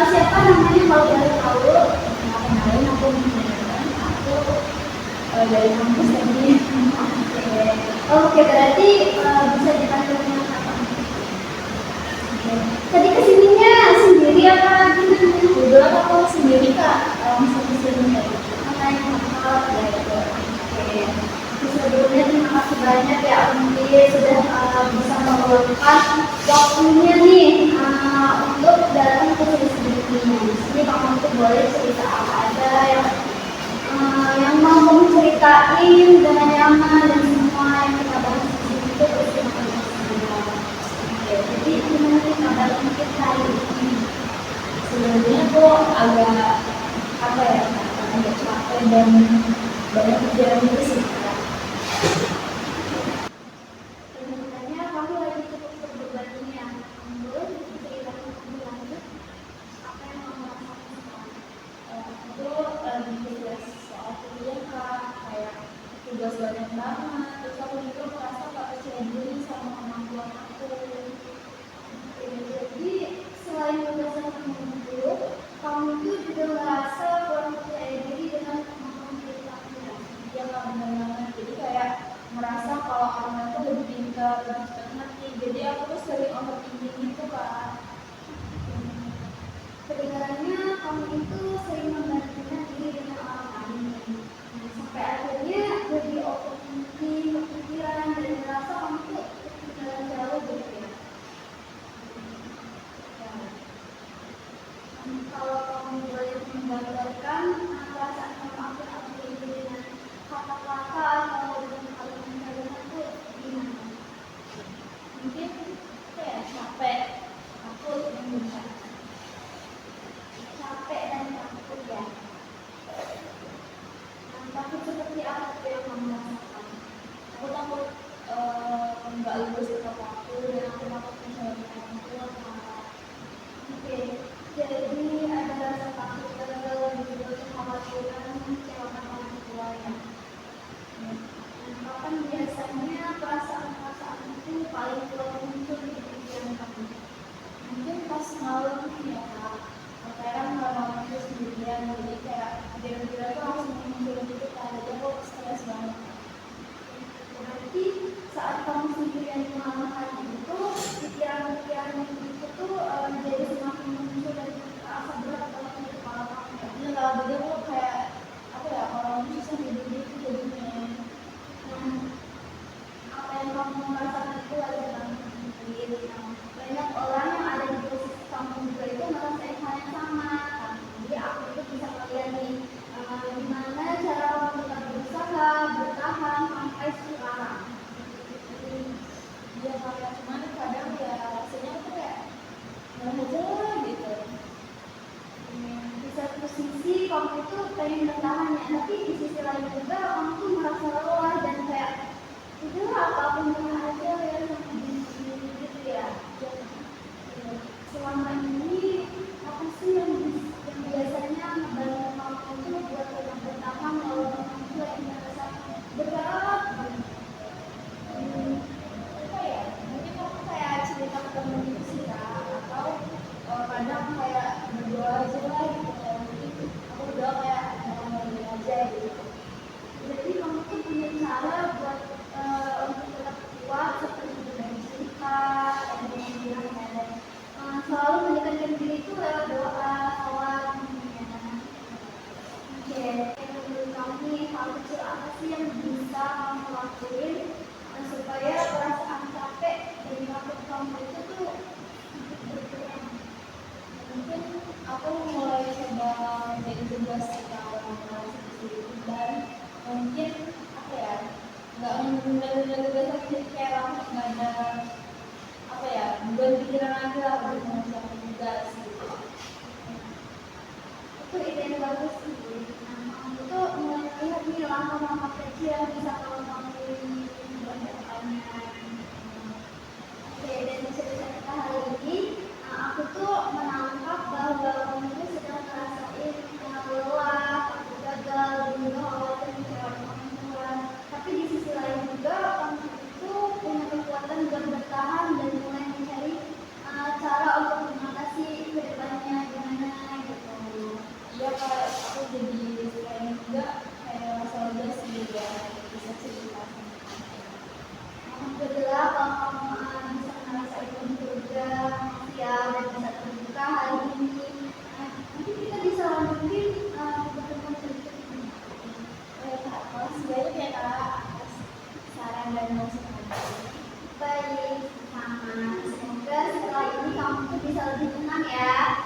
Siapa namanya kalau boleh tahu? Kenalin aku dari kampus tadi. Oke, berarti bisa dipanggil dengan apa? Tadi kesininya sendiri apa gimana? Kebetulan aku sendiri Kak, langsung kesini tadi. Naik motor ya itu. Oke. Sebelumnya terima kasih banyak ya Undi sudah bisa meluangkan waktunya nih untuk datang ke sini. Di sini kamu tuh boleh cerita apa aja yang mau kamu ceritain dengan nyaman dan semua yang kita bahas di sini itu terima kasih semua. Oke, jadi gimana nih kabar mungkin hari ini? Sebenarnya aku agak apa ya, agak capek dan banyak pikiran itu sih Kak. Sebenarnya kamu lagi cukup berbeban ini ya. Boleh diceritakan lebih lanjut apa yang kamu rasakan sekarang? Aku lagi tugas soal kuliah Kak, kayak tugas banyak banget. Terus aku juga merasa gak percaya diri sama kemampuan aku. Jadi selain tugasnya kamu kamu itu juga merasa kurang percaya diri dengan kemampuan diri kamu ya. Iya Kak, bener banget. Jadi kayak merasa kalau orang itu lebih pintar, lebih cepat ngerti. Jadi aku tuh sering overthinking gitu Kak. Kedengarannya kamu itu sering membandingkan diri dengan orang lain. Nah, sampai akhirnya jadi overthinking, kepikiran, dan merasa kamu tuh ketinggalan jauh gitu ya. Kalau kamu boleh menggambarkan perasaan kamu akhir-akhir ini dengan kata-kata atau dengan kalimat-kalimat itu gimana? Mungkin apa ya, capek, takut, dan bisa. Capek dan takut ya. Takut seperti apa tuh yang kamu rasakan? Aku takut nggak lulus tepat waktu dan aku takut misalnya orang tua Kak. Oke, jadi ada rasa takut gagal dan juga kekhawatiran mengecewakan orang tua ya. Kapan biasanya perasaan-perasaan itu paling kuat muncul di pikiran kamu? Mungkin pas malam ya Kak, kadang malam itu sendirian, jadi kayak kira-kira tuh langsung muncul gitu Kak, jadi aku stres banget. Berarti saat kamu sendirian di malam hari itu, pikiran-pikiran itu tuh jadi semakin muncul dan terasa berat dalam di kepala kamu ya. Iya Kak, jadi aku kayak apa ya, orang itu susah tidur gitu jadinya. Apa yang kamu rasakan itu wajar banget mungkin. Banyak orang yang ada di posisi kamu juga itu merasakan hal yang sama kan. Jadi aku itu bisa melihat nih gimana cara kamu tetap berusaha bertahan sampai sekarang. Iya Kak, cuman kadang ya rasanya aku kayak nggak aja gitu. Di satu sisi kamu itu pengen bertahan ya, tapi di sisi lain juga kamu tuh merasa lelah dan kayak udahlah apapun yang aja ya sama diri gitu ya. Selama ini apa sih yang biasanya membantu kamu itu buat tetap bertahan kalau kamu itu lagi merasa berat banget? Apa ya, mungkin aku kayak cerita ke temen gitu sih Kak, atau kadang kayak berdoa aja lah gitu, kayak mungkin aku berdoa kayak ngomongin aja gitu. Jadi kamu tuh punya cara buat untuk tetap kuat seperti bercerita dan kemudian selalu mendekatkan diri itu lewat doa, sholat, kemudian. Oke, menurut kamu nih hal kecil apa sih yang bisa kamu lakuin supaya perasaan capek dan takut kamu itu tuh berkurang? Mungkin aku mulai coba jadi tugas orang sedikit dan mungkin apa ya, nggak menunda tugas tapi jadi kayak langsung nggak ada apa ya, beban pikiran lagi lah untuk mengerjakan tugas gitu. Itu ide yang bagus sih. Kamu tuh mulai melihat nih langkah-langkah kecil yang bisa kamu lakuin buat kedepannya. Oke, dan cerita kita hari ini, aku tuh menangkap bahwa kamu itu sedang ngerasain lelah, takut gagal, dan juga khawatir mengecewakan orang tua. Tapi di sisi lain juga kamu itu punya kekuatan buat bertahan dan mulai mencari cara untuk mengatasi kedepannya gimana bisa lebih tenang ya.